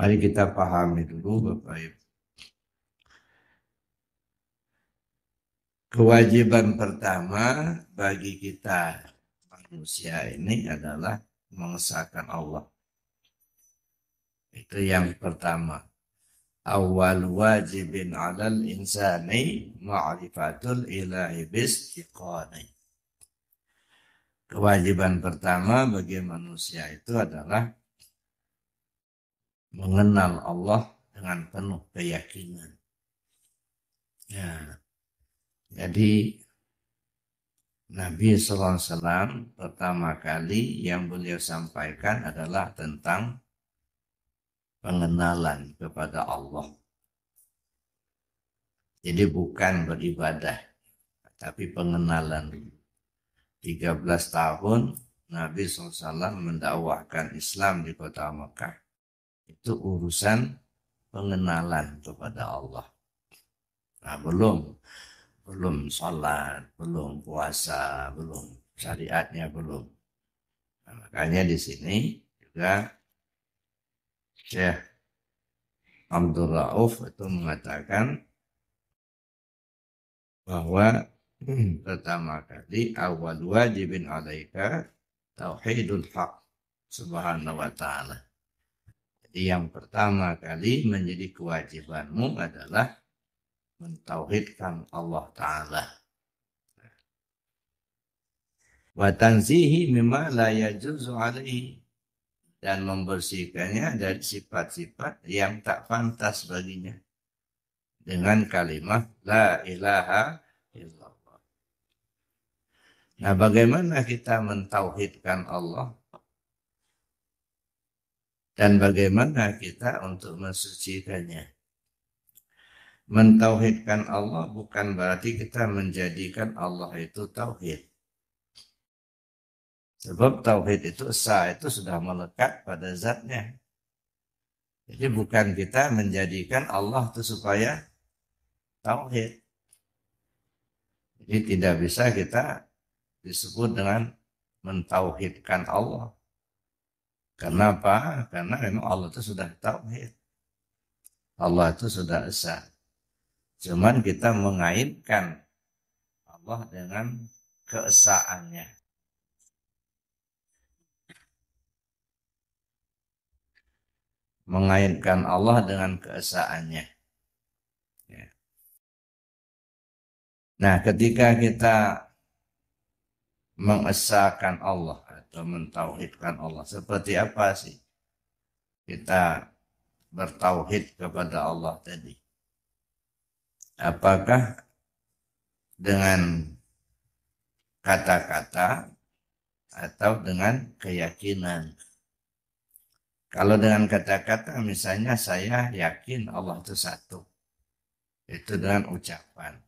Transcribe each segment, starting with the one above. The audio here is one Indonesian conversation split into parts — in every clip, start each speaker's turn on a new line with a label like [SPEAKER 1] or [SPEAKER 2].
[SPEAKER 1] Mari kita pahami dulu Bapak Ibu. Kewajiban pertama bagi kita manusia ini adalah mengesahkan Allah. Itu yang pertama. Awal wajibin alal insani ma'rifatul ilahi bistiqani. Kewajiban pertama bagi manusia itu adalah mengenal Allah dengan penuh keyakinan. Ya, jadi Nabi SAW pertama kali yang beliau sampaikan adalah tentang pengenalan kepada Allah. Jadi bukan beribadah, tapi pengenalan. 13 tahun Nabi SAW mendakwahkan Islam di kota Mekah. Itu urusan pengenalan kepada Allah. Nah, belum sholat, belum puasa, belum syariatnya belum. Nah, makanya di sini juga Syekh Abdul Rauf itu mengatakan bahwa pertama kali awal wajibin alaika tauhidul haq subhanahu wa ta'ala. Jadi yang pertama kali menjadi kewajibanmu adalah mentauhidkan Allah Ta'ala. Wa tanzihi mimma la yajuzu alaihi. Dan membersihkannya dari sifat-sifat yang tak pantas baginya. Dengan kalimat la ilaha illallah. Nah, bagaimana kita mentauhidkan Allah? Dan bagaimana kita untuk mensucikannya? Mentauhidkan Allah bukan berarti kita menjadikan Allah itu tauhid. Sebab tauhid itu itu sudah melekat pada zatnya. Jadi bukan kita menjadikan Allah itu supaya tauhid. Jadi tidak bisa kita disebut dengan mentauhidkan Allah. Karena apa? Karena memang Allah itu sudah tauhid. Allah itu sudah esa. Cuman kita mengaitkan Allah dengan keesaannya. Mengaitkan Allah dengan keesaannya. Ya. Nah, ketika kita mengesahkan Allah atau mentauhidkan Allah, seperti apa sih kita bertauhid kepada Allah tadi? Apakah dengan kata-kata atau dengan keyakinan? Kalau dengan kata-kata misalnya saya yakin Allah itu satu. Itu dengan ucapan.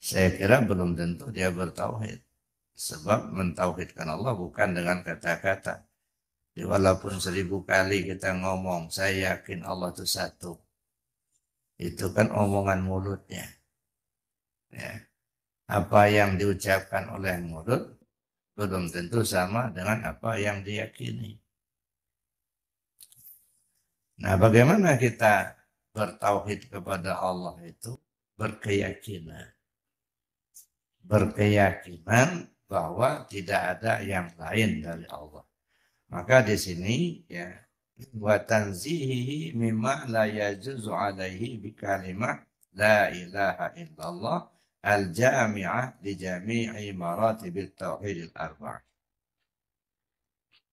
[SPEAKER 1] Saya kira belum tentu dia bertauhid. Sebab mentauhidkan Allah bukan dengan kata-kata. Walaupun 1000 kali kita ngomong, saya yakin Allah itu satu. Itu kan omongan mulutnya. Ya. Apa yang diucapkan oleh mulut belum tentu sama dengan apa yang diyakini. Nah, bagaimana kita bertauhid kepada Allah itu? Berkeyakinan. Berkeyakinan bahwa tidak ada yang lain dari Allah. Maka di sini ya wa tanzihi mimma la yajuzu alaihi bi kalimah la ilaha illallah al-jami'ah li jami'i maratibit tauhidil arba'ah.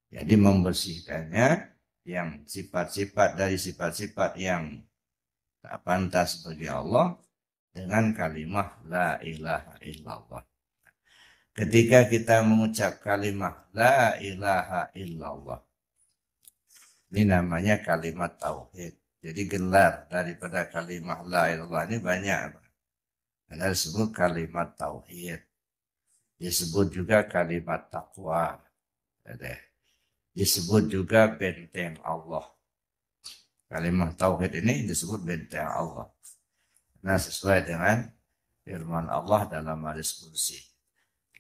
[SPEAKER 1] Jadi membersihkannya yang sifat-sifat dari sifat-sifat yang tak pantas bagi Allah dengan kalimat la ilaha illallah. Ketika kita mengucap kalimat la ilaha illallah, ini namanya kalimat tauhid. Jadi gelar daripada kalimat la ilaha illallah ini banyak. Ada disebut kalimat tauhid. Disebut juga kalimat takwa. Disebut juga benteng Allah. Kalimat tauhid ini disebut benteng Allah. Nah, sesuai dengan firman Allah dalam hadis qudsi.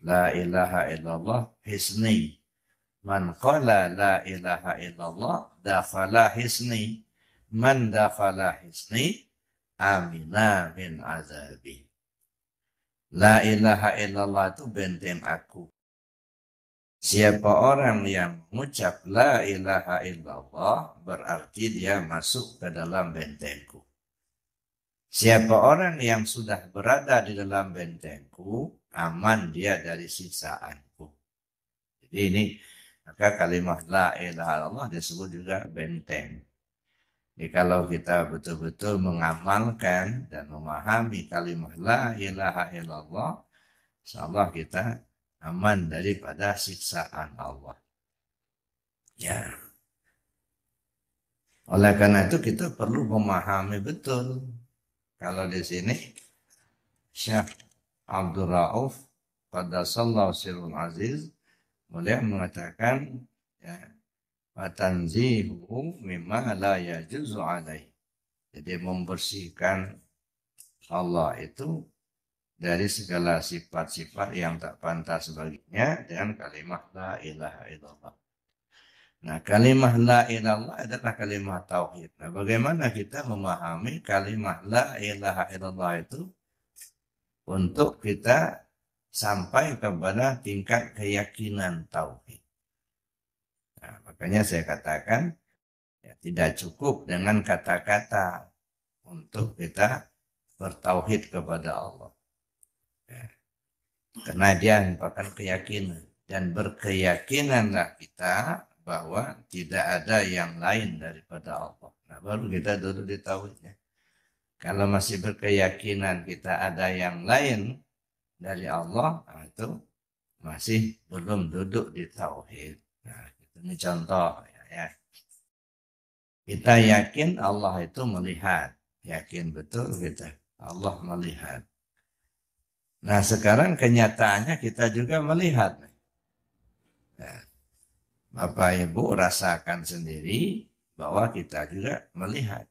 [SPEAKER 1] La ilaha illallah hisni. Man qala la ilaha illallah dakhala hisni man dakhala hisni amina min azabi. La ilaha illallah itu benteng aku. Siapa orang yang mengucap la ilaha illallah berarti dia masuk ke dalam bentengku. Siapa orang yang sudah berada di dalam bentengku, aman dia dari siksaanku. Jadi ini, maka kalimat la ilaha illallah disebut juga benteng. Jadi kalau kita betul-betul mengamalkan dan memahami kalimat la ilaha illallah, insyaallah kita aman daripada siksaan Allah. Ya. Oleh karena itu kita perlu memahami betul. Kalau di sini Syekh Abdul Rauf Qaddasallahu sirrul aziz beliau mengatakan ya, watanzihu mimma la yajuzu alaih. Jadi membersihkan Allah itu dari segala sifat-sifat yang tak pantas baginya dengan kalimat la ilaha illallah. Nah, kalimat la ilallah adalah kalimat tauhid. Nah, bagaimana kita memahami kalimat la ilaha illallah itu untuk kita sampai kepada tingkat keyakinan tauhid. Nah, makanya saya katakan ya, tidak cukup dengan kata-kata untuk kita bertauhid kepada Allah. Ya, karena dia merupakan keyakinan. Dan berkeyakinanlah kita bahwa tidak ada yang lain daripada Allah. Nah, baru kita duduk di tauhidnya. Kalau masih berkeyakinan kita ada yang lain dari Allah, nah itu masih belum duduk di tauhid. Nah, ini contoh ya. Kita yakin Allah itu melihat, yakin betul kita Allah melihat. Nah, sekarang kenyataannya kita juga melihat. Nah, Bapak Ibu rasakan sendiri bahwa kita juga melihat.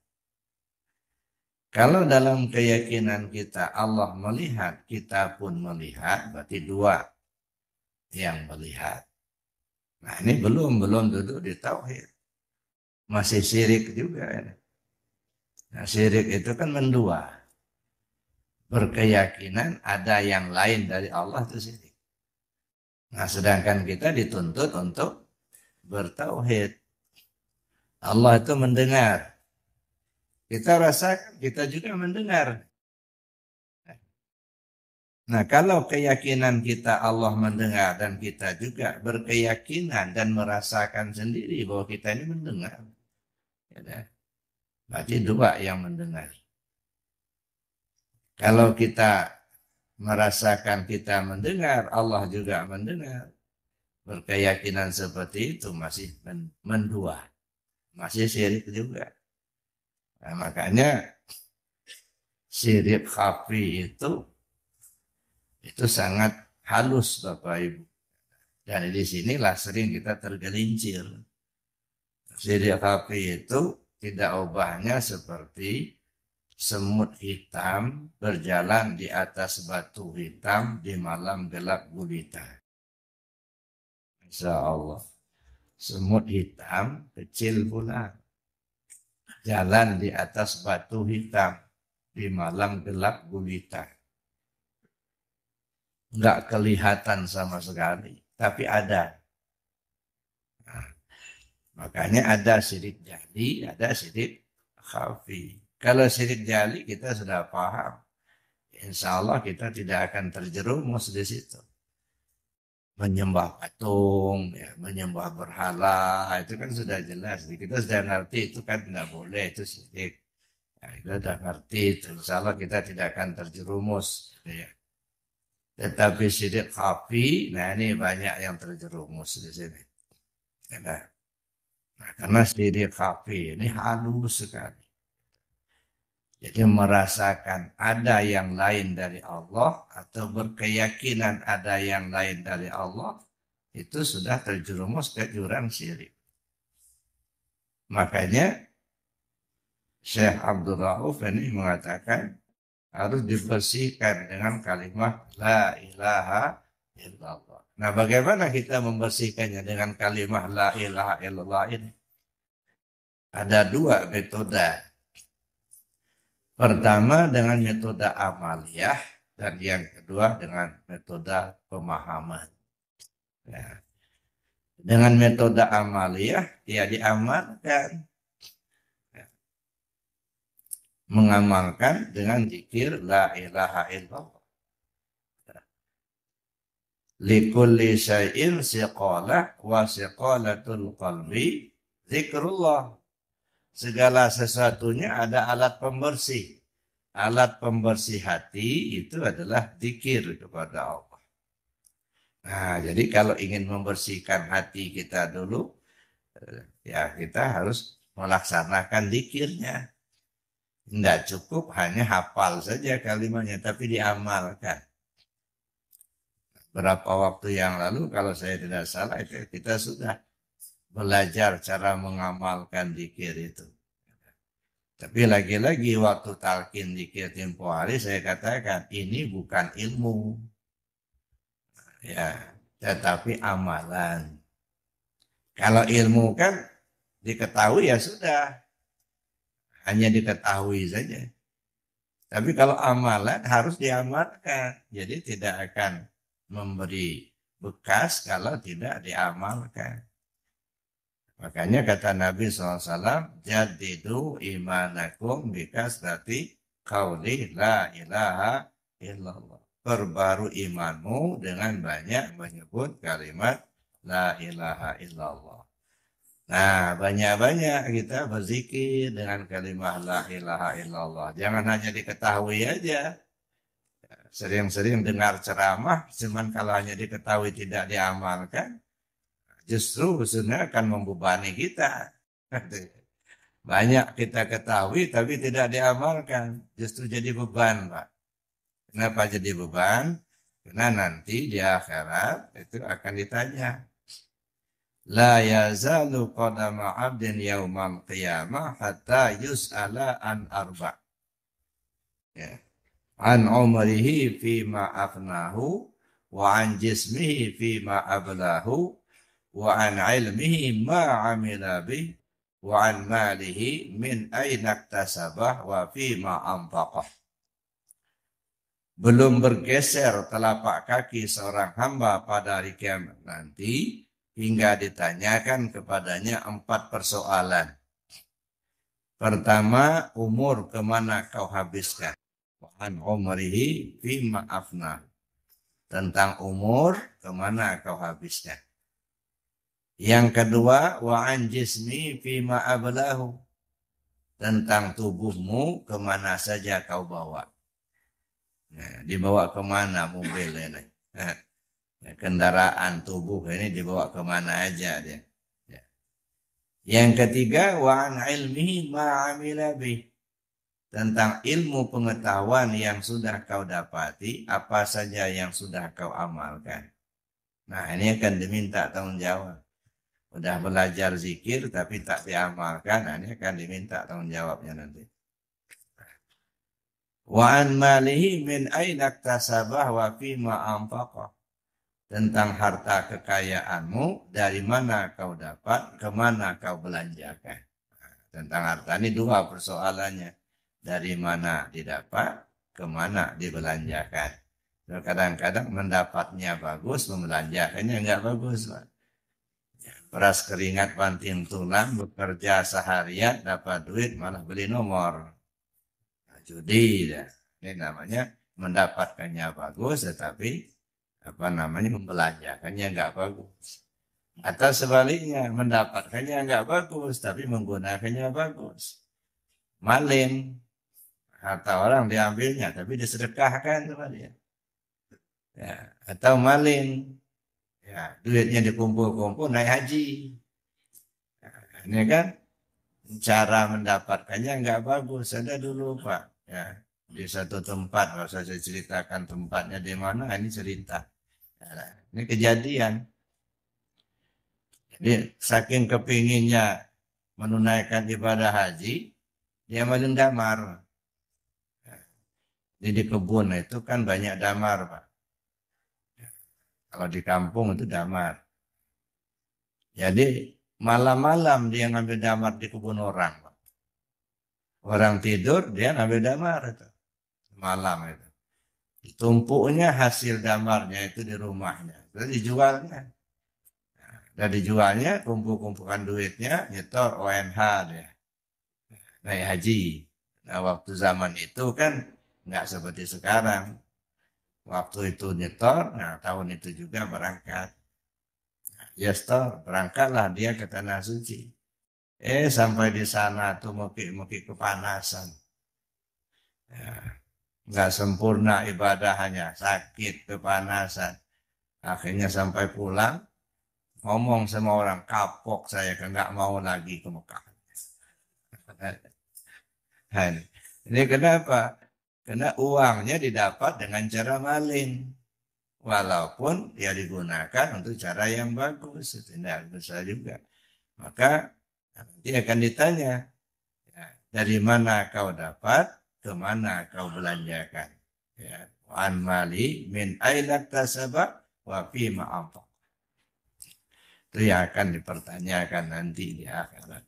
[SPEAKER 1] Kalau dalam keyakinan kita Allah melihat, kita pun melihat, berarti dua yang melihat. Nah, ini belum duduk di tauhid. Masih syirik juga. Nah, syirik itu kan mendua. Berkeyakinan ada yang lain dari Allah itu syirik. Nah, sedangkan kita dituntut untuk bertauhid. Allah itu mendengar. Kita rasakan, kita juga mendengar. Nah, kalau keyakinan kita Allah mendengar dan kita juga berkeyakinan dan merasakan sendiri bahwa kita ini mendengar. Ya, berarti dua yang mendengar. Kalau kita merasakan kita mendengar, Allah juga mendengar. Berkeyakinan seperti itu masih mendua. Masih syirik juga. Nah, makanya syirik khafi itu sangat halus Bapak Ibu. Dan di sinilah sering kita tergelincir. Syirik khafi itu tidak ubahnya seperti semut hitam berjalan di atas batu hitam di malam gelap gulita. Insya Allah. Semut hitam kecil pula. Jalan di atas batu hitam di malam gelap gulita. Enggak kelihatan sama sekali, tapi ada. Nah, makanya ada syirik jali, ada syirik khafi. Kalau syirik jali kita sudah paham. Insya Allah kita tidak akan terjerumus di situ. Menyembah patung, ya, menyembah berhala, itu kan sudah jelas. Kita sudah ngerti itu kan tidak boleh, itu syirik. Ya, kita sudah ngerti itu. Insya Allah kita tidak akan terjerumus. Ya. Tetapi syirik khafi, nah ini banyak yang terjerumus di sini. Nah, karena syirik khafi ini halus sekali. Jadi merasakan ada yang lain dari Allah atau berkeyakinan ada yang lain dari Allah, itu sudah terjerumus ke jurang syirik. Makanya Syekh Abdul Rauf ini mengatakan harus dibersihkan dengan kalimat la ilaha illallah. Nah, bagaimana kita membersihkannya dengan kalimat la ilaha illallah ini? ada dua metode. Pertama dengan metode amaliyah dan yang kedua dengan metode pemahaman. Ya. Dengan metode amaliyah ya diamalkan, ya. Mengamalkan dengan zikir la ilaha illallah. Likulli syai'in siqalah wa siqalatul qalbi zikrullah. Segala sesuatunya ada alat pembersih. Alat pembersih hati itu adalah zikir kepada Allah. Nah, jadi kalau ingin membersihkan hati kita dulu, ya kita harus melaksanakan zikirnya. Tidak cukup hanya hafal saja kalimatnya, tapi diamalkan. Berapa waktu yang lalu, kalau saya tidak salah, kita sudah belajar cara mengamalkan zikir itu. Tapi lagi-lagi waktu talqin zikir tempo hari, saya katakan ini bukan ilmu, ya, tetapi amalan. Kalau ilmu kan diketahui ya sudah, hanya diketahui saja. Tapi kalau amalan harus diamalkan, jadi tidak akan memberi bekas kalau tidak diamalkan. Makanya kata Nabi SAW, jadidu imanakum bikasrati qauli la ilaha illallah. Perbaru imanmu dengan banyak menyebut kalimat la ilaha illallah. Nah, banyak-banyak kita berzikir dengan kalimat la ilaha illallah. Jangan hanya diketahui aja. Sering-sering dengar ceramah, cuman kalau hanya diketahui tidak diamalkan, justru sebenarnya akan membebani kita. Banyak kita ketahui tapi tidak diamalkan, justru jadi beban, Pak. Kenapa jadi beban? Karena nanti di akhirat itu akan ditanya. La yazalu qadama abdin yaumal qiyamah hatta yus'ala an arba. Ya. An umrihi fima afnahu wa an jismihi fima ablahu wa an ilmihi ma amila bih wa an malihi min aina iktasabah wa fima anfaqah. Belum bergeser telapak kaki seorang hamba pada hari kiamat nanti hingga ditanyakan kepadanya 4 persoalan. Pertama, umur kemana kau habiskan? Wa an umrihi fima afna. Tentang umur kemana kau habiskan. Yang kedua, wa an jismi fima ablahu. Tentang tubuhmu kemana saja kau bawa. Nah, dibawa kemana mobil ini? Kendaraan tubuh ini dibawa kemana aja dia. Ya. Yang ketiga, wa an ilmihi ma amila bih. Tentang ilmu pengetahuan yang sudah kau dapati, apa saja yang sudah kau amalkan. Nah, ini akan diminta tanggung jawab. Udah belajar zikir tapi tak diamalkan, nah ini akan diminta tanggung jawabnya nanti. Wa an malihi min aina iktasabah wa fima anfaqah. Tentang harta kekayaanmu, dari mana kau dapat, kemana kau belanjakan. Nah, tentang harta ini 2 persoalannya. Dari mana didapat, kemana dibelanjakan. Kadang-kadang mendapatnya bagus, membelanjakannya enggak bagus, Pak. Peras keringat banting tulang, bekerja seharian, dapat duit, malah beli nomor. Nah, judi, ya. Ini namanya mendapatkannya bagus, tetapi membelanjakannya enggak bagus. Atau sebaliknya, mendapatkannya enggak bagus, tapi menggunakannya bagus. Maling, harta orang diambilnya, tapi disedekahkan sama dia. Ya, atau maling, ya, duitnya dikumpul-kumpul naik haji. Nah, ini kan cara mendapatkannya enggak bagus. Ada dulu, Pak, ya, di satu tempat, kalau saya ceritakan tempatnya di mana, ini cerita. Nah, ini kejadian. Jadi saking kepinginnya menunaikan ibadah haji, dia maling damar. Jadi di kebun itu kan banyak damar, Pak. Kalau di kampung itu damar. Jadi Malam-malam dia ngambil damar di kebun orang. Orang tidur, dia ngambil damar itu. Malam itu. Tumpuknya hasil damarnya itu di rumahnya. Terus dijualnya. Dan dijualnya, kumpul-kumpulkan duitnya, nyetor ONH dia. Naik haji. Nah, waktu zaman itu kan nggak seperti sekarang. Waktu itu nyetor, nah tahun itu juga berangkat. Ya setor, berangkatlah dia ke Tanah Suci. Sampai di sana tuh mungkin kepanasan. Ya, nggak sempurna ibadahnya, sakit, kepanasan. Akhirnya sampai pulang, ngomong sama orang, kapok saya, nggak mau lagi ke Mekah. Nah, ini kenapa? Karena uangnya didapat dengan cara maling. Walaupun dia digunakan untuk cara yang bagus. Tidak bisa juga. Maka nanti akan ditanya, ya, dari mana kau dapat, kemana kau belanjakan. Ya, an mali min ainak tasabak wa fima anfaq. Itu yang akan dipertanyakan nanti di akhirat.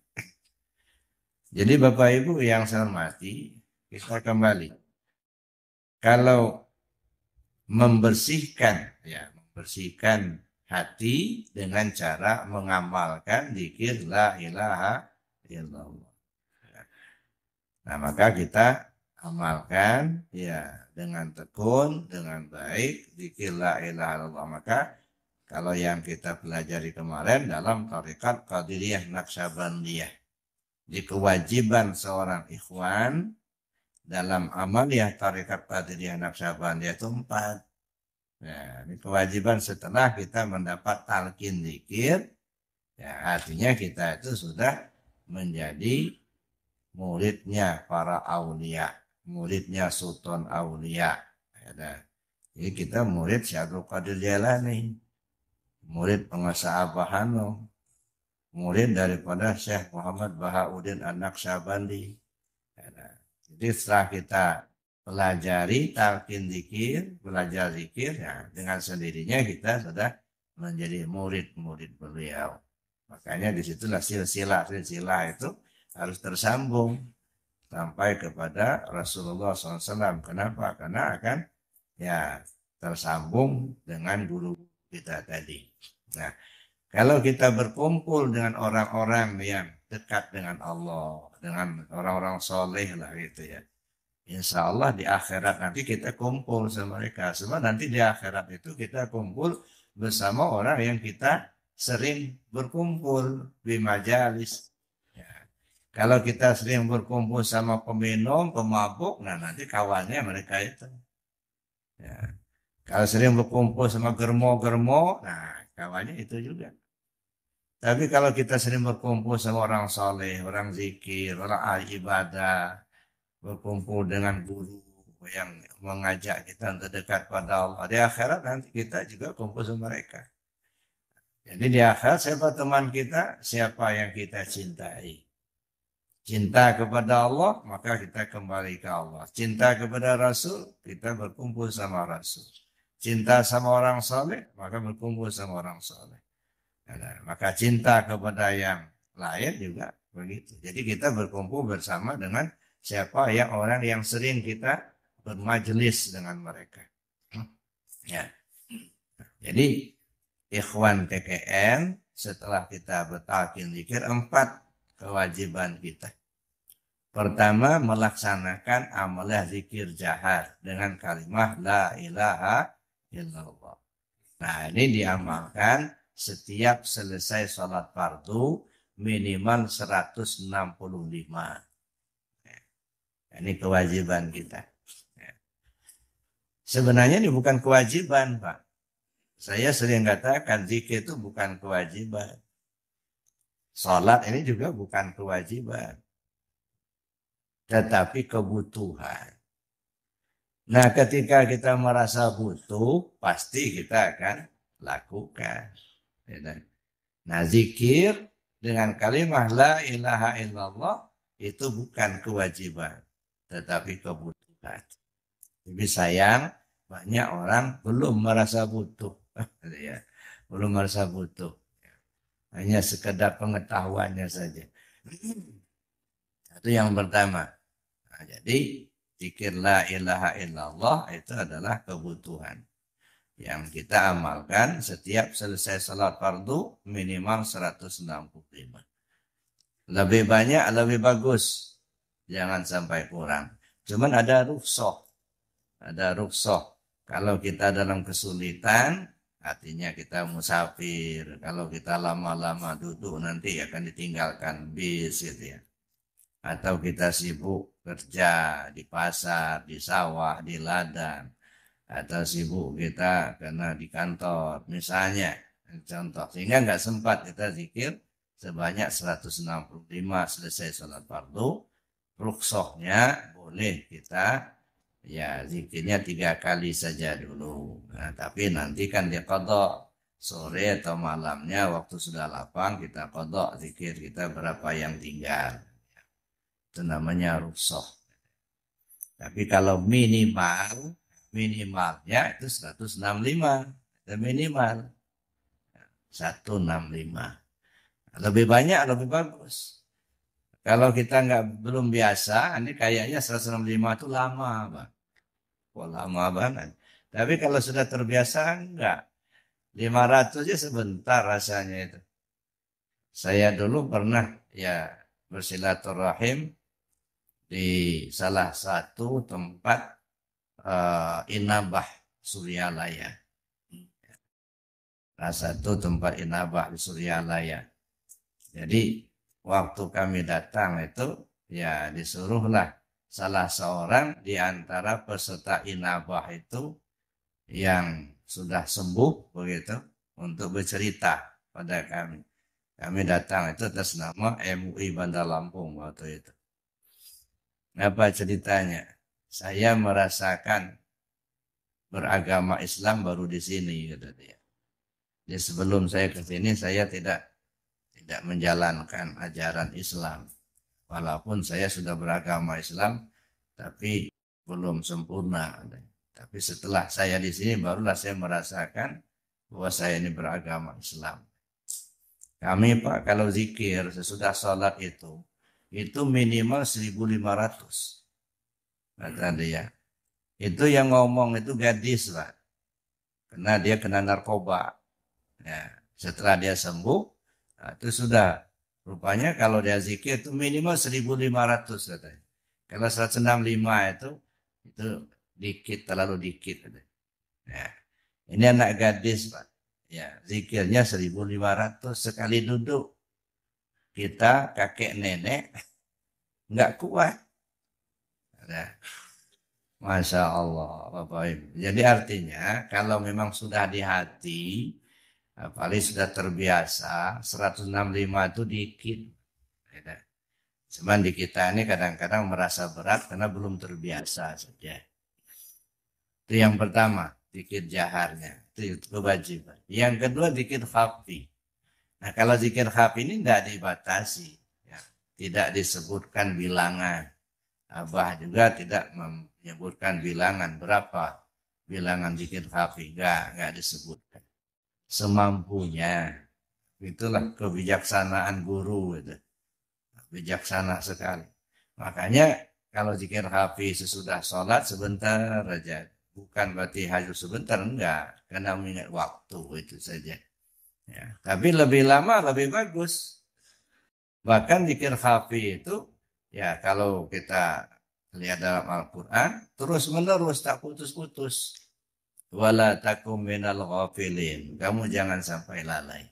[SPEAKER 1] Jadi Bapak Ibu yang saya hormati, kita kembali. Kalau membersihkan hati dengan cara mengamalkan zikir la ilaha illallah. Nah, maka kita amalkan ya dengan tekun, dengan baik zikir la ilaha illallah. Maka kalau yang kita pelajari kemarin dalam tarekat Qadiriyah Naqsyabandiyah, di kewajiban seorang ikhwan dalam amaliyah tarekat Qadiriyah Naqsyabandiyah itu 4. Nah, ini kewajiban setelah kita mendapat talqin zikir, ya artinya kita itu sudah menjadi muridnya para aulia, muridnya sultan aulia. Ya, jadi kita murid Syekh Abdul Qadir Jailani, murid penguasa Abahano, murid daripada Syekh Muhammad Bahauddin An-Naqsyabandi. Ya, jadi setelah kita pelajari talqin zikir, belajar zikir, ya, dengan sendirinya kita sudah menjadi murid-murid beliau. Makanya disitulah silsilah itu harus tersambung sampai kepada Rasulullah SAW. Kenapa? Karena akan ya tersambung dengan guru kita tadi. Nah, kalau kita berkumpul dengan orang-orang yang dekat dengan Allah, dengan orang-orang soleh lah gitu ya, insya Allah di akhirat nanti kita kumpul sama mereka. Sebab nanti di akhirat itu kita kumpul bersama orang yang kita sering berkumpul di majalis. Ya. Kalau kita sering berkumpul sama peminum, pemabuk, nah nanti kawannya mereka itu. Ya. Kalau sering berkumpul sama germo-germo, nah kawannya itu juga. Tapi kalau kita sering berkumpul sama orang soleh, orang zikir, orang ahli ibadah, berkumpul dengan guru yang mengajak kita untuk dekat pada Allah. Di akhirat nanti kita juga kumpul sama mereka. Jadi di akhirat siapa teman kita? Siapa yang kita cintai. Cinta kepada Allah, maka kita kembali ke Allah. Cinta kepada Rasul, kita berkumpul sama Rasul. Cinta sama orang soleh, maka berkumpul sama orang soleh. Maka cinta kepada yang lain juga begitu. Jadi kita berkumpul bersama dengan siapa yang orang yang sering kita bermajelis dengan mereka. Ya. Jadi ikhwan TKN setelah kita bertalqin zikir 4 kewajiban kita. Pertama, melaksanakan amalah zikir jahar dengan kalimat la ilaha illallah. Nah, ini diamalkan setiap selesai sholat fardu minimal 165. Ini kewajiban kita. Sebenarnya ini bukan kewajiban, Pak. Saya sering katakan zikir itu bukan kewajiban. Sholat ini juga bukan kewajiban. Tetapi kebutuhan. Nah, ketika kita merasa butuh, pasti kita akan lakukan. Nah, zikir dengan kalimat la ilaha illallah itu bukan kewajiban, tetapi kebutuhan. Tapi sayang, banyak orang belum merasa butuh. Belum merasa butuh. hanya sekedar pengetahuannya saja. Itu yang pertama. Nah, jadi zikir la ilaha illallah itu adalah kebutuhan yang kita amalkan setiap selesai salat fardu minimal 165. Lebih banyak lebih bagus. Jangan sampai kurang. Cuman ada rukhsah. Ada rukhsah. Kalau kita dalam kesulitan, artinya kita musafir. Kalau kita lama-lama duduk nanti akan ditinggalkan bis gitu ya. Atau kita sibuk kerja di pasar, di sawah, di ladang. Atau sibuk kita karena di kantor misalnya. Contoh. Sehingga nggak sempat kita zikir sebanyak 165 selesai sholat fardu. Rukhsahnya boleh kita ya zikirnya 3 kali saja dulu. Nah, tapi nanti kan dia qadha sore atau malamnya waktu sudah lapang kita qadha zikir kita berapa yang tinggal. Itu namanya rukhsah. Tapi kalau minimalnya itu 165. Itu minimal 165. Lebih banyak lebih bagus. Kalau kita belum biasa, ini kayaknya 165 itu lama, Bang. Wah, lama banget. Tapi kalau sudah terbiasa, enggak. 500 aja sebentar rasanya itu. Saya dulu pernah ya bersilaturahim di salah satu tempat inabah Suryalaya. Salah satu tempat inabah di Suryalaya. Jadi waktu kami datang itu ya disuruhlah salah seorang di antara peserta inabah itu yang sudah sembuh begitu untuk bercerita pada kami. Kami datang itu atas nama MUI Bandar Lampung waktu itu. Apa ceritanya? Saya merasakan beragama Islam baru di sini, kata dia. Jadi sebelum saya ke sini saya tidak menjalankan ajaran Islam. Walaupun saya sudah beragama Islam, tapi belum sempurna. Tapi setelah saya di sini barulah saya merasakan bahwa saya ini beragama Islam. Kami Pak kalau zikir sesudah sholat itu minimal 1.500. Kata dia. Itu yang ngomong itu gadis Pak. Karena dia kena narkoba. Ya, setelah dia sembuh, nah, itu sudah. Rupanya kalau dia zikir itu minimal 1.500 katanya. Kalau 165 itu dikit, terlalu dikit. Ya. Ini anak gadis Pak. Ya, zikirnya 1.500 sekali duduk. Kita kakek nenek nggak kuat. Ya. Masya Allah, Bapak Ibu. Jadi artinya kalau memang sudah di hati, apalagi sudah terbiasa, 165 itu dikit. Ya. Cuman di kita ini kadang-kadang merasa berat karena belum terbiasa saja. Itu yang pertama, zikir jaharnya. Itu kewajiban. Yang kedua, zikir khafi. Nah, kalau zikir khafi ini tidak dibatasi. Ya. Tidak disebutkan bilangan. Abah juga tidak menyebutkan bilangan berapa bilangan zikir khafi. Enggak disebutkan. Semampunya. Itulah kebijaksanaan guru. Itu. Bijaksana sekali. Makanya kalau zikir khafi sesudah sholat sebentar aja. Bukan berarti hanya sebentar, enggak. Karena mengingat waktu itu saja. Ya. Tapi lebih lama lebih bagus. Bahkan zikir khafi itu ya kalau kita lihat dalam Al-Quran terus menerus tak putus-putus. Wala takum minal ghafilin. Kamu jangan sampai lalai.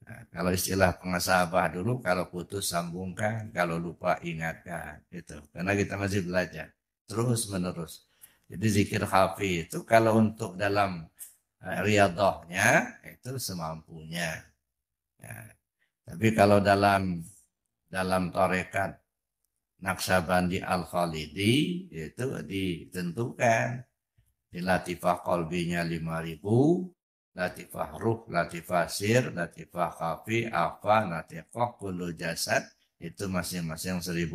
[SPEAKER 1] Nah, kalau istilah pengasabah dulu, kalau putus sambungkan, kalau lupa ingatkan, gitu. Karena kita masih belajar terus menerus. Jadi zikir khafi itu kalau untuk dalam riyadhahnya itu semampunya. Ya. Tapi kalau dalam tarekat Naqsabandi Al-Khalidi itu ditentukan di latifah qalbinya 5.000. Latifah ruh, latifah sir, latifah khafi, afa, natiqah, kullu jasad itu masing-masing 1.000.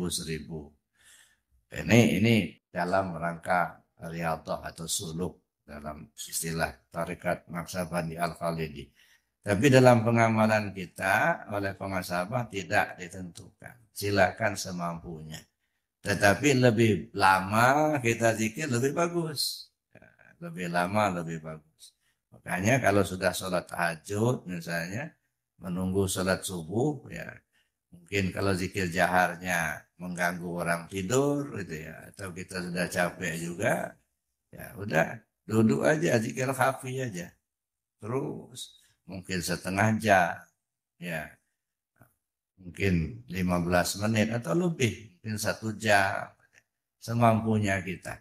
[SPEAKER 1] Ini dalam rangka riyadhah atau suluk dalam istilah tarekat Naqsabandi Al-Khalidi. Tapi dalam pengamalan kita oleh pengasabah tidak ditentukan. Silakan semampunya. Tetapi lebih lama kita zikir lebih bagus. Ya, lebih lama lebih bagus. Makanya kalau sudah sholat tahajud misalnya, menunggu sholat subuh, ya mungkin kalau zikir jaharnya mengganggu orang tidur gitu ya, atau kita sudah capek juga, ya udah duduk aja zikir khafi aja. Terus mungkin setengah jam, ya mungkin 15 menit atau lebih, mungkin 1 jam, semampunya kita.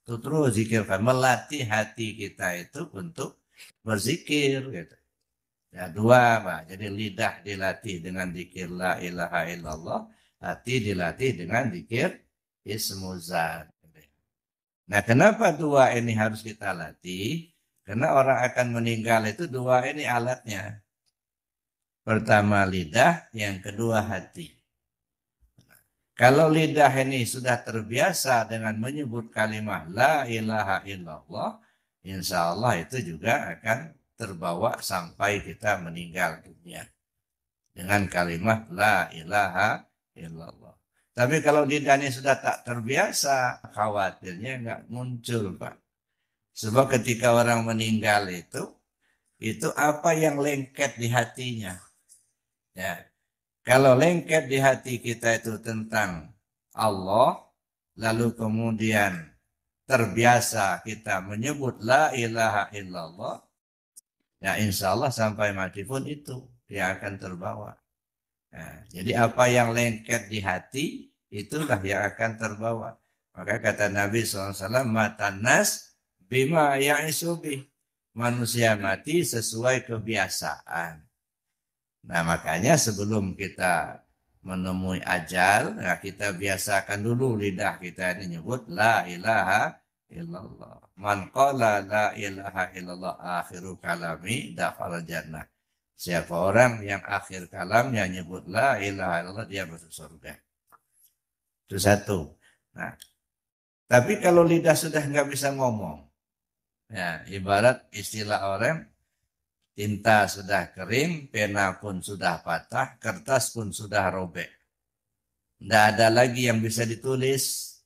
[SPEAKER 1] Itu terus zikirkan, melatih hati kita itu untuk berzikir gitu. Ya dua, Pak. Jadi lidah dilatih dengan zikir la ilaha illallah, hati dilatih dengan zikir ismuzat. Nah, kenapa dua ini harus kita latih? Karena orang akan meninggal itu dua ini alatnya. Pertama lidah, yang kedua hati. Kalau lidah ini sudah terbiasa dengan menyebut kalimat la ilaha illallah, insya Allah itu juga akan terbawa sampai kita meninggal dunia dengan kalimat la ilaha illallah. Tapi kalau lidahnya sudah tak terbiasa, khawatirnya nggak muncul, Pak. Sebab ketika orang meninggal itu apa yang lengket di hatinya. Ya, kalau lengket di hati kita itu tentang Allah, lalu kemudian terbiasa kita menyebut la ilaha illallah, ya insya Allah sampai mati pun itu dia akan terbawa. Nah, jadi apa yang lengket di hati, itulah yang akan terbawa. Maka kata Nabi SAW, matan nas bima ya'isubi. Manusia mati sesuai kebiasaan. Nah makanya sebelum kita menemui ajal, nah kita biasakan dulu lidah kita ini nyebut la ilaha illallah. Man qala la ilaha illallah akhiru kalami dakhala jannah. Siapa orang yang akhir kalamnya nyebut la ilaha illallah, dia masuk surga. Itu satu. Nah, tapi kalau lidah sudah nggak bisa ngomong, ya ibarat istilah orang, tinta sudah kering, pena pun sudah patah, kertas pun sudah robek. Tidak ada lagi yang bisa ditulis.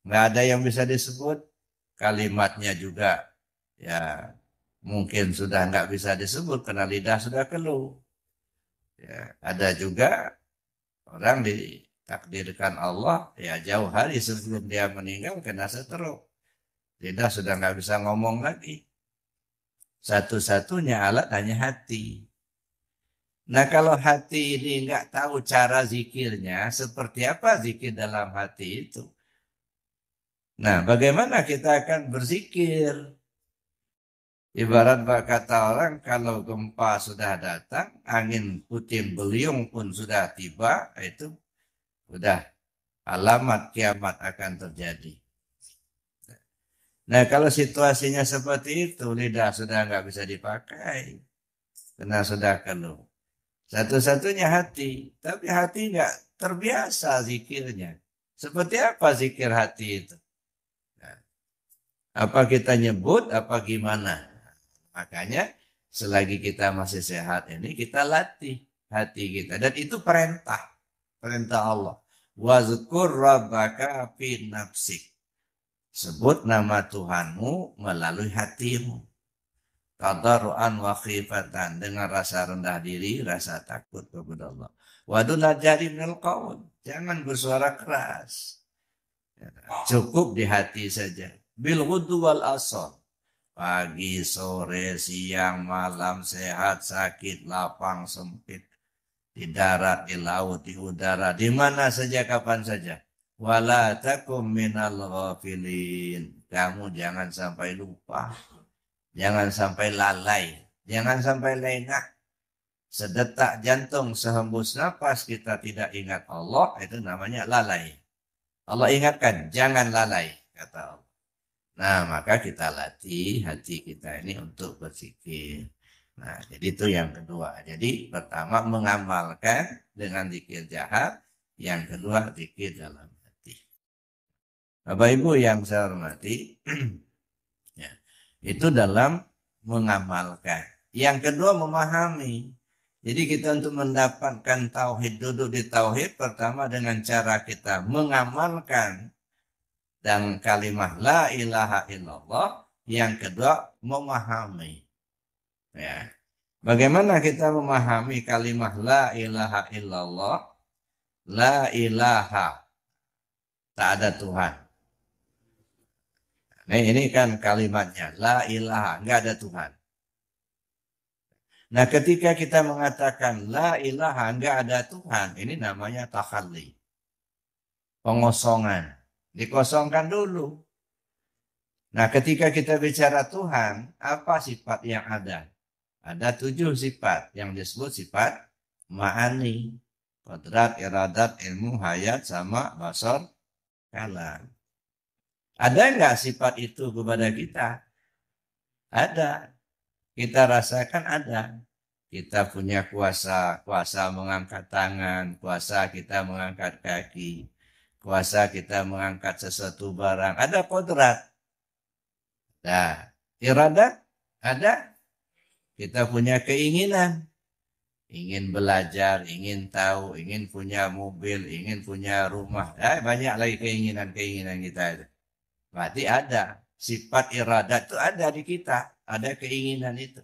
[SPEAKER 1] Nggak ada yang bisa disebut. Kalimatnya juga ya mungkin sudah nggak bisa disebut karena lidah sudah keluh. Ya, ada juga orang ditakdirkan Allah ya jauh hari sebelum dia meninggal kena stroke. Lidah sudah nggak bisa ngomong lagi. Satu-satunya alat hanya hati. Nah kalau hati ini nggak tahu cara zikirnya, seperti apa zikir dalam hati itu? Nah bagaimana kita akan berzikir? Ibarat kata orang, kalau gempa sudah datang, angin puting beliung pun sudah tiba, itu sudah alamat kiamat akan terjadi. Nah kalau situasinya seperti itu, lidah sudah nggak bisa dipakai, karena sudah keluh. Satu-satunya hati, tapi hati nggak terbiasa zikirnya. Seperti apa zikir hati itu? Nah, apa kita nyebut, apa gimana? Makanya selagi kita masih sehat ini, kita latih hati kita. Dan itu perintah Allah. Wazkur rabbaka fi nafsik. Sebut nama Tuhanmu melalui hatimu. Tadarruan wa khifatan, dengan rasa rendah diri, rasa takut kepada Allah. Waduna jari minal qaul, jangan bersuara keras. Cukup di hati saja. Bil ghudwi wal asal. Pagi, sore, siang, malam, sehat, sakit, lapang, sempit. Di darat, di laut, di udara, di mana saja, kapan saja. Wala takum minal ghafilin. Kamu jangan sampai lupa. Jangan sampai lalai. Jangan sampai lengah. Sedetak jantung, sehembus nafas kita tidak ingat Allah, itu namanya lalai. Allah ingatkan, jangan lalai, kata Allah. Nah, maka kita latih hati kita ini untuk berzikir. Nah, jadi itu yang kedua. Jadi pertama mengamalkan dengan zikir jahar, yang kedua zikir dalam hati. Bapak Ibu yang saya hormati, ya, itu dalam mengamalkan. Yang kedua memahami. Jadi kita untuk mendapatkan tauhid, duduk di tauhid pertama dengan cara kita mengamalkan dan kalimat la ilaha illallah. Yang kedua memahami. Ya. Bagaimana kita memahami kalimat la ilaha illallah? La ilaha, tak ada Tuhan. Nah, ini kan kalimatnya, la ilaha, nggak ada Tuhan. Nah, ketika kita mengatakan la ilaha, nggak ada Tuhan, ini namanya takhalli, pengosongan. Dikosongkan dulu. Nah, ketika kita bicara Tuhan, apa sifat yang ada? Ada 7 sifat yang disebut sifat ma'ani. Kodrat, iradat, ilmu, hayat, sama, basar, kalam. Ada nggak sifat itu kepada kita? Ada. Kita rasakan ada. Kita punya kuasa, kuasa mengangkat tangan, kuasa kita mengangkat kaki, kuasa kita mengangkat sesuatu barang. Ada kodrat. Nah, iradat ada. Kita punya keinginan. Ingin belajar, ingin tahu, ingin punya mobil, ingin punya rumah. Banyak lagi keinginan-keinginan kita. Berarti ada. Sifat iradat itu ada di kita. Ada keinginan itu.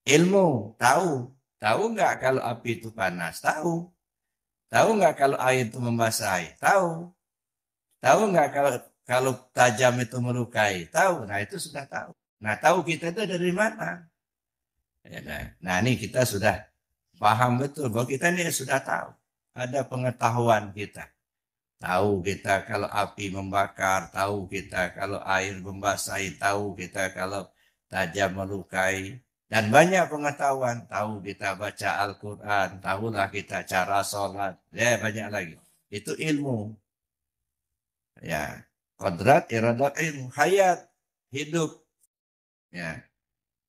[SPEAKER 1] Ilmu, tahu. Tahu nggak kalau api itu panas? Tahu. Tahu nggak kalau air itu membasahi? Tahu. Tahu nggak kalau tajam itu melukai? Tahu. Nah itu sudah tahu. Nah tahu kita itu dari mana? Nah ini kita sudah paham betul bahwa kita ini sudah tahu. Ada pengetahuan kita. Tahu kita kalau api membakar, tahu kita kalau air membasahi, tahu kita kalau tajam melukai. Dan banyak pengetahuan, tahu kita baca Al-Quran, tahulah kita cara sholat, ya banyak lagi. Itu ilmu. Ya, kodrat, iradat, ilmu, hayat, hidup. Ya,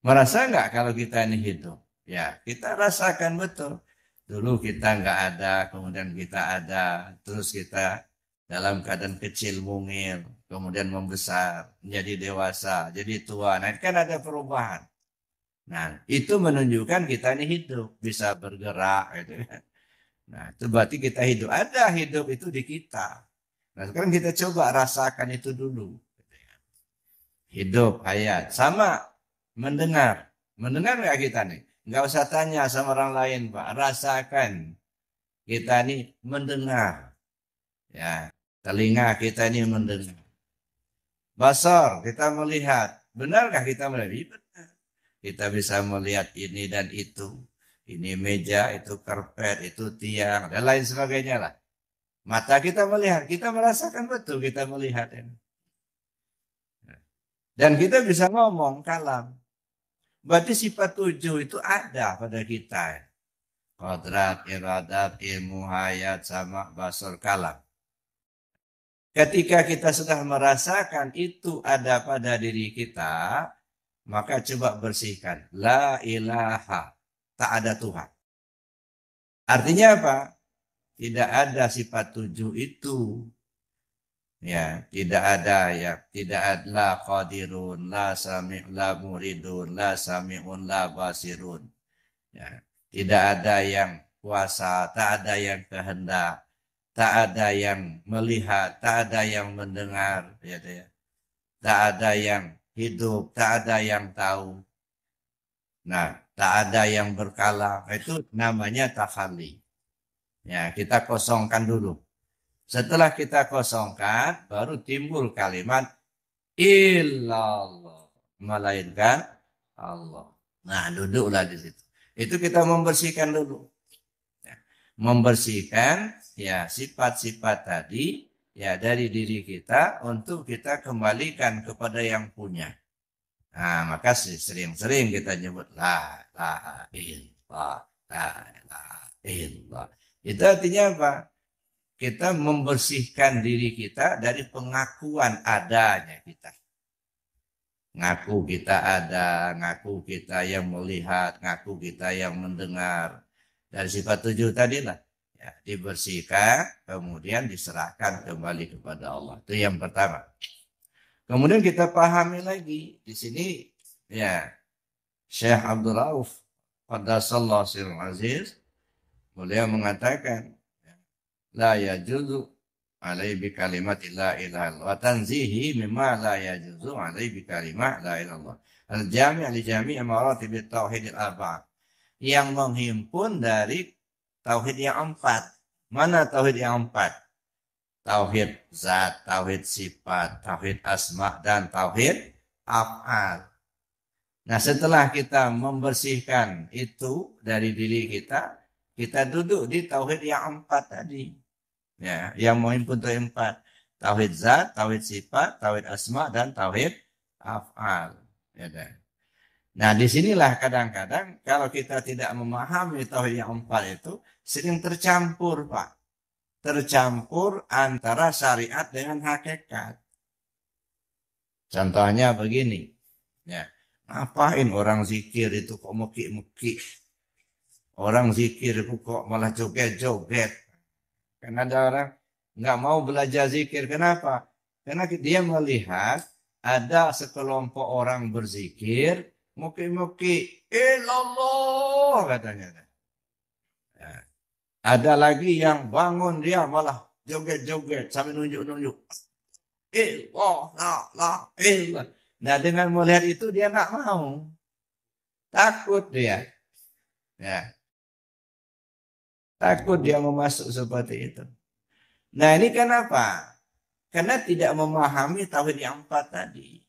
[SPEAKER 1] merasa nggak kalau kita ini hidup? Ya, kita rasakan betul. Dulu kita nggak ada, kemudian kita ada, terus kita dalam keadaan kecil mungil, kemudian membesar, menjadi dewasa, jadi tua. Nah, kan ada perubahan. Nah, itu menunjukkan kita ini hidup, bisa bergerak. Gitu. Nah, itu berarti kita hidup. Ada hidup itu di kita. Nah, sekarang kita coba rasakan itu dulu. Hidup, hayat. Sama mendengar. Mendengar nggak kita nih? Nggak usah tanya sama orang lain, Pak. Rasakan. Kita ini mendengar. Ya, telinga kita ini mendengar. Basar, kita melihat. Benarkah kita melihat? Benar. Kita bisa melihat ini dan itu. Ini meja, itu karpet, itu tiang, dan lain sebagainya lah. Mata kita melihat, kita merasakan betul kita melihat ini. Dan kita bisa ngomong kalam. Berarti sifat 7 itu ada pada kita. Kodrat, iradat, ilmu, hayat, sama, basar, kalam. Ketika kita sudah merasakan itu ada pada diri kita, maka coba bersihkan. La ilaha, tak ada Tuhan. Artinya apa? Tidak ada sifat 7 itu. Ya, tidak ada ya, tidak ada qadirun, la sami', la muridun, la sami'un, la basirun. Ya, tidak ada yang kuasa, tak ada yang kehendak, tak ada yang melihat, tak ada yang mendengar, ya, ya. Tak ada yang hidup, tak ada yang tahu. Nah, tak ada yang berkala. Itu namanya takhalli. Ya, kita kosongkan dulu. Setelah kita kosongkan, baru timbul kalimat illallah. Melainkan Allah. Nah, duduklah di situ. Itu kita membersihkan dulu. Ya, membersihkan ya sifat-sifat tadi ya dari diri kita untuk kita kembalikan kepada yang punya. Nah, maka sering-sering kita nyebut la ilaha illallah, la ilaha illallah. Itu artinya apa? Kita membersihkan diri kita dari pengakuan adanya kita. Ngaku kita ada, ngaku kita yang melihat, ngaku kita yang mendengar. Dari sifat 7 tadi lah. Ya, dibersihkan, kemudian diserahkan kembali kepada Allah. Itu yang pertama. Kemudian kita pahami lagi. Di sini ya Syekh Abdul Rauf Qaddasallahu sirrul aziz, beliau mengatakan la yajuzu alai bi kalimat la ilaha illallah wa tanzihi mimma la yajuzu alai bi kalimat la ilaha illallah. Al-jami' li jami' maratib tauhid al-arba', yang menghimpun dari tauhid yang empat. Mana tauhid yang empat? Tauhid zat, tauhid sifat, tauhid asma, dan tauhid af'al. Nah, setelah kita membersihkan itu dari diri kita, kita duduk di tauhid yang empat tadi. Ya, yang menghimpun tauhid empat. Tauhid zat, tauhid sifat, tauhid asma, dan tauhid af'al. Ya, nah, disinilah kadang-kadang kalau kita tidak memahami tauhid yang empat itu, sering tercampur, Pak. Tercampur antara syariat dengan hakikat. Contohnya begini, ya, ngapain orang zikir itu kok meki-meki? Orang zikir itu kok malah joget-joget? Karena ada orang nggak mau belajar zikir. Kenapa? Karena dia melihat ada sekelompok orang berzikir, meki-meki, ilallah katanya. Ya. Ada lagi yang bangun dia malah joget-joget sambil nunjuk-nunjuk. Allah. Nah, dengan melihat itu dia nggak mau. Takut dia. Ya. Takut dia mau masuk seperti itu. Nah, ini kenapa? Karena tidak memahami tauhid yang empat tadi.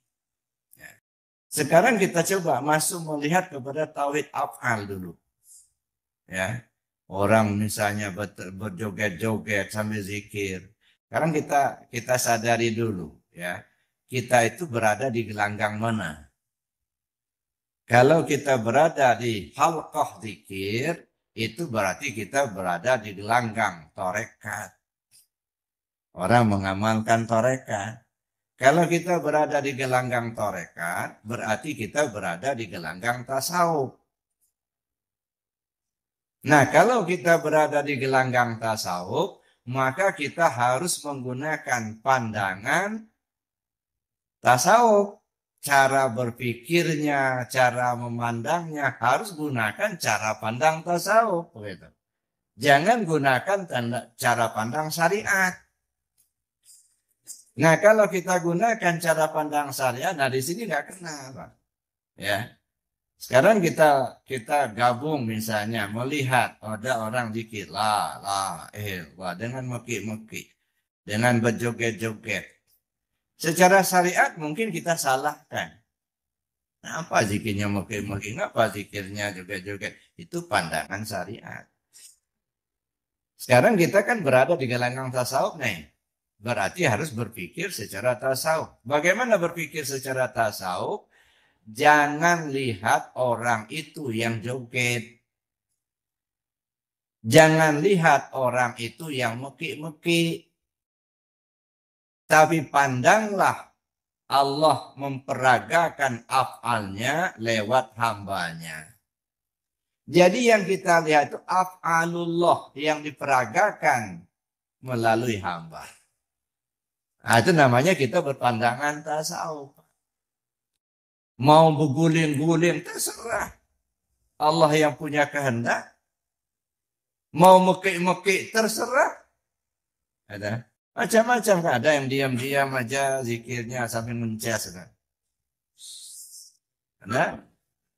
[SPEAKER 1] Ya. Sekarang kita coba masuk melihat kepada tauhid af'al dulu. Ya. Orang misalnya berjoget-joget sambil zikir. Sekarang kita sadari dulu, ya. Kita itu berada di gelanggang mana? Kalau kita berada di halqah zikir, itu berarti kita berada di gelanggang torekat. Orang mengamalkan torekat. Kalau kita berada di gelanggang torekat, berarti kita berada di gelanggang tasawuf. Nah, kalau kita berada di gelanggang tasawuf, maka kita harus menggunakan pandangan tasawuf. Cara berpikirnya, cara memandangnya harus gunakan cara pandang tasawuf. Jangan gunakan cara pandang syariat. Nah, kalau kita gunakan cara pandang syariat, nah di sini nggak kena, Pak. Ya. Sekarang kita gabung misalnya melihat ada orang zikir la dengan meki-meki, dengan berjoget-joget. Secara syariat mungkin kita salahkan. Nah, apa zikirnya meki-meki? Apa zikirnya joget-joget? Itu pandangan syariat. Sekarang kita kan berada di gelanggang tasawuf nih. Berarti harus berpikir secara tasawuf. Bagaimana berpikir secara tasawuf? Jangan lihat orang itu yang joget. Jangan lihat orang itu yang meki-meki. Tapi pandanglah Allah memperagakan af'alnya lewat hambanya. Jadi yang kita lihat itu af'alullah yang diperagakan melalui hamba. Nah, itu namanya kita berpandangan tasawuf. Mau berguling-guling terserah. Allah yang punya kehendak. Mau meki-meki terserah. Ada macam-macam kan. Ada yang diam-diam aja zikirnya sambil mencas. Ada.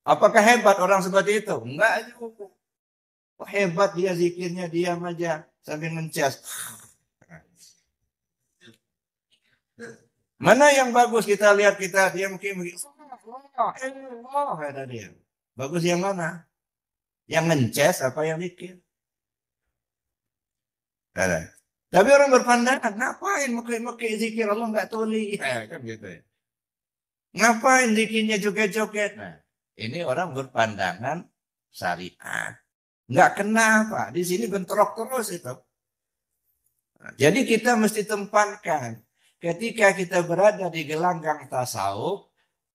[SPEAKER 1] Apakah hebat orang seperti itu? Enggak juga. Oh, hebat dia zikirnya diam aja sambil mencas. Mana yang bagus kita lihat dia mungkin kata dia. Bagus yang mana? Yang ngeces apa yang zikir? Tapi orang berpandangan, ngapain meki zikir Allah nggak tuli? Kan gitu ya. Ngapain zikirnya joget-joget? Nah, ini orang berpandangan syariat. Nggak kenapa? Di sini bentrok terus itu. Nah, jadi kita mesti tempatkan. Ketika kita berada di gelanggang tasawuf,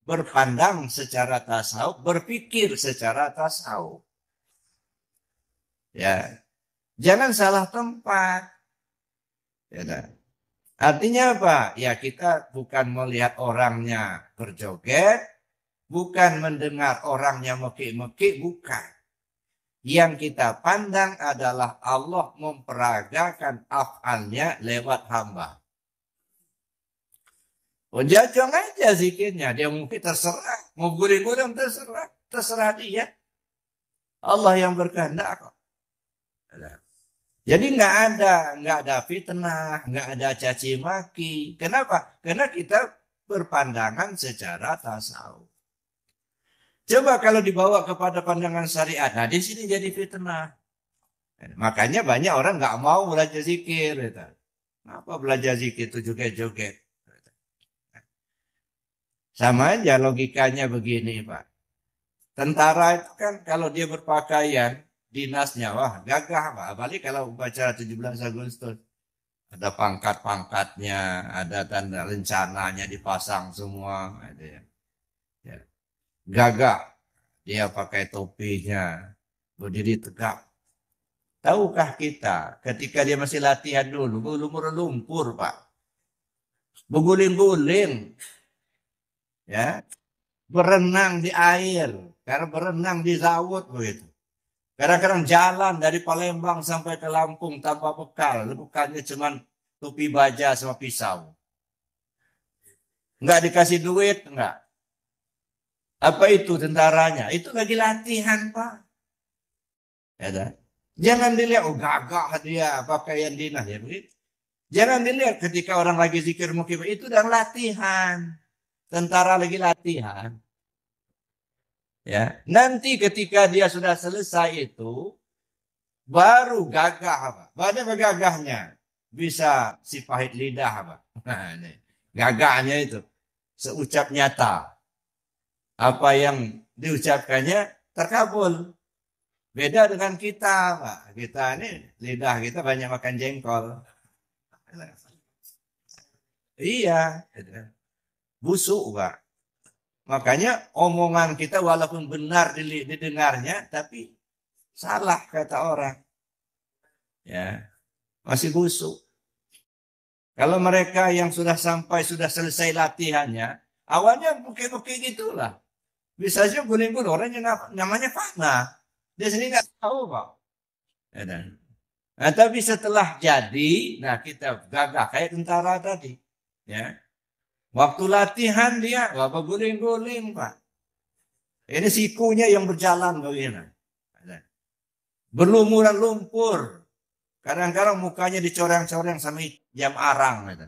[SPEAKER 1] berpandang secara tasawuf, berpikir secara tasawuf. Ya, jangan salah tempat. Ya, artinya apa? Ya kita bukan melihat orangnya berjoget, bukan mendengar orangnya meki-meki, bukan. Yang kita pandang adalah Allah memperagakan af'alnya lewat hamba. Oh, jajang aja zikirnya, dia mungkin terserah, mau guling-guling terserah dia. Allah yang berkehendak kok. Jadi nggak ada fitnah, nggak ada caci maki. Kenapa? Karena kita berpandangan secara tasawuf. Coba kalau dibawa kepada pandangan syariat, nah di sini jadi fitnah. Makanya banyak orang nggak mau belajar zikir. Gitu. Apa belajar zikir itu joget-joget? Sama aja logikanya begini, Pak. Tentara itu kan kalau dia berpakaian dinasnya, wah gagah, Pak. Apalagi kalau upacara 17 Agustus. Ada pangkat-pangkatnya, ada tanda rencananya dipasang semua. Gitu ya. Ya. Gagah, dia pakai topinya, berdiri tegak. Tahukah kita ketika dia masih latihan dulu, lumur lumpur, Pak. Berguling-guling, ya. Berenang di air, karena berenang di laut begitu. Kadang-kadang jalan dari Palembang sampai ke Lampung tanpa bekal. Bekalnya cuma topi baja sama pisau. Enggak dikasih duit, enggak. Apa itu tentaranya? Itu lagi latihan, Pak. Ya, dah. Jangan dilihat, oh gagah dia pakaian dinas. Ya, begitu. Jangan dilihat ketika orang lagi zikir mukib itu dan latihan. Tentara lagi latihan. Ya, nanti ketika dia sudah selesai itu, baru gagah apa? Pada gagahnya bisa si pahit lidah apa? Nah, ini. Gagahnya itu seucap nyata. Apa yang diucapkannya terkabul. Beda dengan kita, Pak. Kita ini lidah kita banyak makan jengkol. Iya, busuk, Pak. Makanya omongan kita walaupun benar didengarnya, tapi salah kata orang. Ya, masih busuk. Kalau mereka yang sudah sampai, sudah selesai latihannya, awalnya mungkin-mungkin gitulah. Bisa aja guling-guling, orang yang namanya fana. Dia sendiri nggak tahu, Pak. Ya, nah, tapi setelah jadi, nah kita gagah kayak tentara tadi. Ya, waktu latihan dia, apa guling-guling, Pak. Ini sikunya yang berjalan begini. Berlumuran lumpur. Kadang-kadang mukanya dicoreng-coreng sama jam arang. Gitu.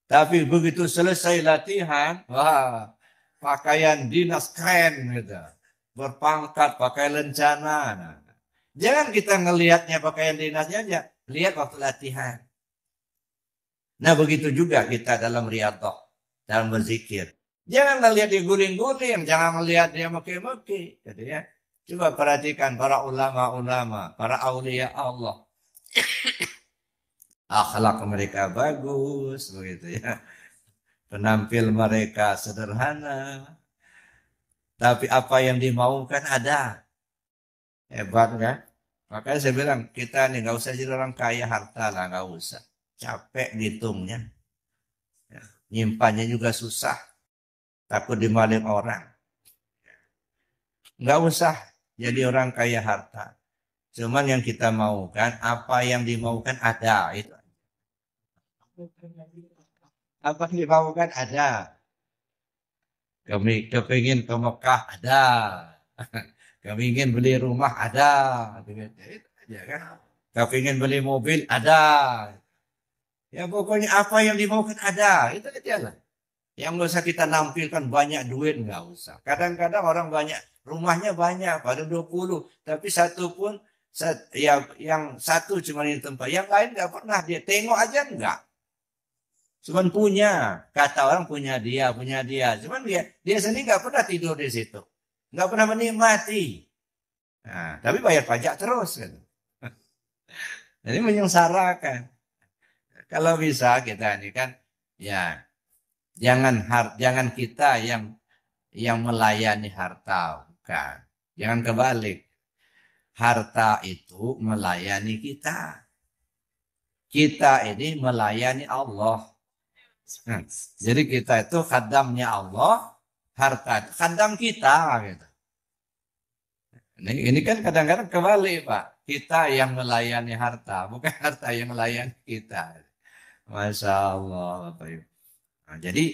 [SPEAKER 1] Tapi begitu selesai latihan, wah, pakaian dinas keren. Gitu. Berpangkat, pakai lencana. Nah, jangan kita ngelihatnya pakaian dinasnya aja. Lihat waktu latihan. Nah begitu juga kita dalam riyadhah, dalam berzikir. Jangan lihat dia guling-guling, jangan melihat dia maki-maki. Gitu ya. Coba perhatikan para ulama-ulama, para aulia Allah. Akhlak mereka bagus, begitu ya. Penampil mereka sederhana. Tapi apa yang dimaukan ada. Hebat kan? Makanya saya bilang, kita nih nggak usah jadi orang kaya harta lah, nggak usah. Capek ngitungnya. Ya. Nyimpannya juga susah. Takut dimaling orang. Nggak usah jadi orang kaya harta. Cuman yang kita maukan, apa yang dimaukan ada. Itu. Apa yang dimaukan ada. Kami kepingin ke Mekah ada. Kami ingin beli rumah ada. Itu aja kan. Kepingin beli mobil ada. Ya pokoknya apa yang dimaukan ada. Itu aja lah. Yang nggak usah kita nampilkan banyak duit, nggak usah. Kadang-kadang orang banyak, rumahnya banyak, pada 20. Tapi satu pun, ya, yang satu cuma di tempat. Yang lain nggak pernah dia tengok aja enggak. Cuman punya, kata orang punya dia. Cuman dia sendiri nggak pernah tidur di situ. Nggak pernah menikmati. Nah, tapi bayar pajak terus. Kan. Jadi menyengsarakan. Kalau bisa kita ini kan, ya jangan kita yang melayani harta, bukan. Jangan kebalik. Harta itu melayani kita. Kita ini melayani Allah. Jadi kita itu khadamnya Allah, harta khadam kita gitu. Ini kan kadang-kadang kebalik Pak. Kita yang melayani harta, bukan harta yang melayani kita. Masya Allah Bapak Ibu. Nah, jadi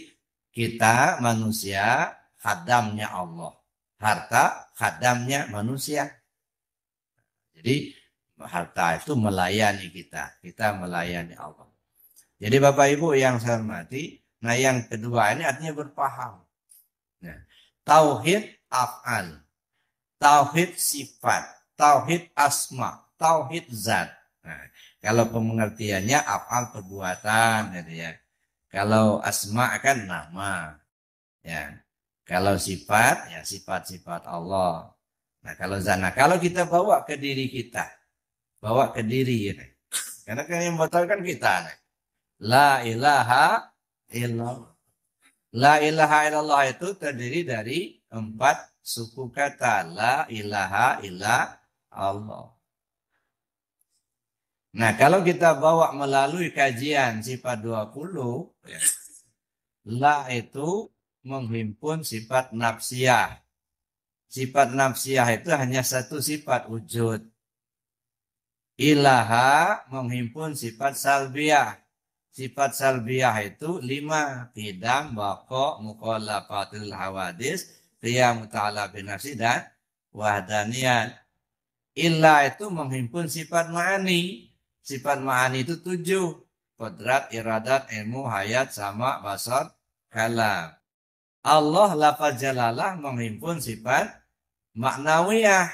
[SPEAKER 1] kita manusia khadamnya Allah. Harta khadamnya manusia. Jadi harta itu melayani kita. Kita melayani Allah. Jadi Bapak Ibu yang saya hormati, nah yang kedua ini artinya berpaham. Nah, tauhid af'al. Tauhid sifat, tauhid asma, tauhid zat. Nah, kalau pengertiannya afal perbuatan, gitu ya. Kalau asma kan nama, ya. Kalau sifat, ya sifat-sifat Allah. Nah, kalau zat, nah, kalau kita bawa ke diri kita, bawa ke diri, ya. Karena kan yang batal kan kita. Nah. La ilaha illallah. La ilaha illallah itu terdiri dari 4 suku kata. La ilaha illa Allah. Nah, kalau kita bawa melalui kajian sifat 20, ya, la itu menghimpun sifat nafsiyah. Sifat nafsiyah itu hanya satu sifat wujud. Ilaha menghimpun sifat salbiyah. Sifat salbiyah itu 5. Qidam, baqo, mukhalafatul hawadis, qiyam ta'ala binafsi dan wahdaniyat. Illa itu menghimpun sifat ma'ani. Sifat ma'ani itu 7. Qudrat, iradat, ilmu, hayat, sama, basar, kalam. Allah lafaz jalalah menghimpun sifat maknawiyah.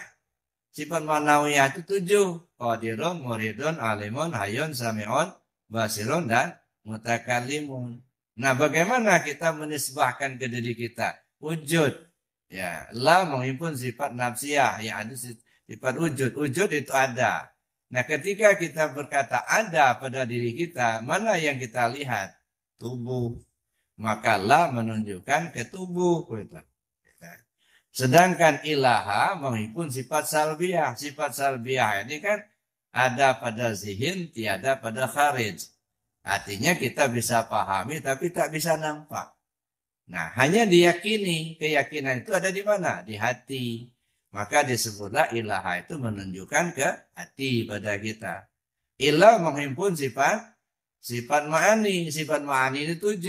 [SPEAKER 1] Sifat maknawiyah itu 7. Qadirun, muridun, alimun, hayun, sami'un, basirun, dan mutakallimun. Nah, bagaimana kita menisbahkan ke diri kita? Wujud. Ya, la menghimpun sifat nafsiyah, ya ada sifat wujud. Wujud itu ada. Nah, ketika kita berkata ada pada diri kita, mana yang kita lihat? Tubuh. Maka la menunjukkan ke tubuh. Sedangkan ilaha menghimpun sifat salbiyah. Sifat salbiyah ini kan ada pada zihin, tiada pada kharij. Artinya kita bisa pahami tapi tak bisa nampak. Nah, hanya diyakini. Keyakinan itu ada di mana? Di hati. Maka disebutlah ilaha itu menunjukkan ke hati pada kita. Ilah menghimpun sifat ma'ani. Sifat ma'ani ini 7.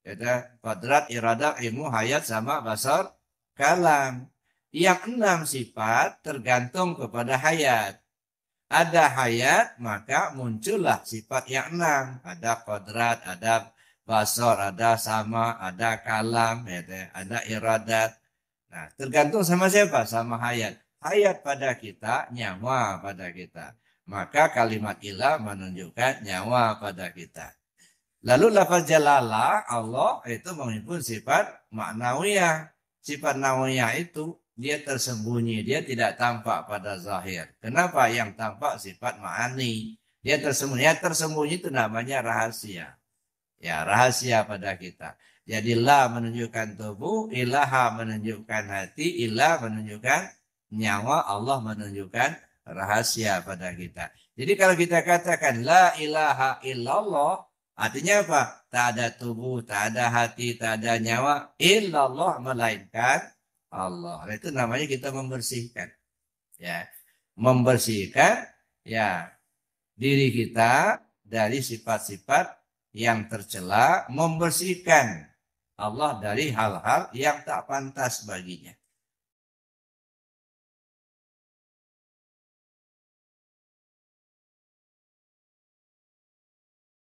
[SPEAKER 1] Ada qadrat, iradah, ilmu, hayat, sama, basar, kalam. Yang 6 sifat tergantung kepada hayat. Ada hayat, maka muncullah sifat yang 6. Ada qadrat, ada basar, ada sama, ada kalam, ada iradat. Nah, tergantung sama siapa? Sama hayat. Hayat pada kita, nyawa pada kita. Maka kalimat ilah menunjukkan nyawa pada kita. Lalu lafaz jalalah Allah itu menghimpun sifat maknawiyah. Sifat nawiyah itu dia tersembunyi, dia tidak tampak pada zahir. Kenapa? Yang tampak sifat ma'ani. Dia tersembunyi. Yang tersembunyi itu namanya rahasia. Ya, rahasia pada kita. Jadi la menunjukkan tubuh, ilaha menunjukkan hati, ilah menunjukkan nyawa, Allah menunjukkan rahasia pada kita. Jadi kalau kita katakan la ilaha illallah, artinya apa? Tak ada tubuh, tak ada hati, tak ada nyawa, illallah melainkan Allah. Itu namanya kita membersihkan. Ya, membersihkan ya diri kita dari sifat-sifat yang tercela, membersihkan Allah dari hal-hal yang tak pantas baginya.